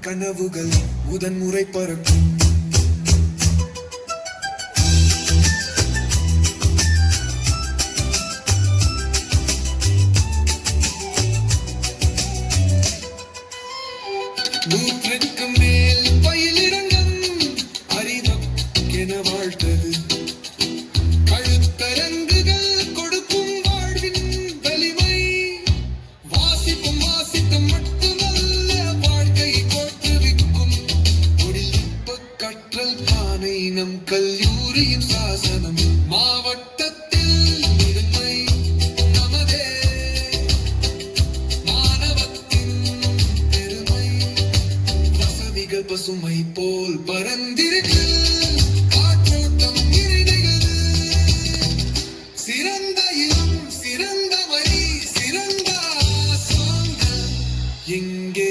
கனவுகள் முதன்முறை பறக்கும். நூற்றுக்கு மேல் பயிலிடங்கம் அறிவென வாழ்த்தது. கழுத்தரங்குகள் கொடுக்கும் வாழ்வின் வலிமை. வாசிப்பும் வாசிப்பும் மட்டுமல்ல, வாழ்க்கையை தோற்றுவிக்கும் தொழில்நுட்ப கற்றல் பானை நம் கல்லூரியின் சாசனம். மாவட்டத்தில் இருமை நமதே, மாணவத்தின் பெருமை. வசதிகள் பசுமை போல் பரந்திருக்கு, காற்றோட்டம் நிறைந்தது. சிறந்த இனம், சிறந்த வழி, சிறந்த ஆசான்கள் எங்கே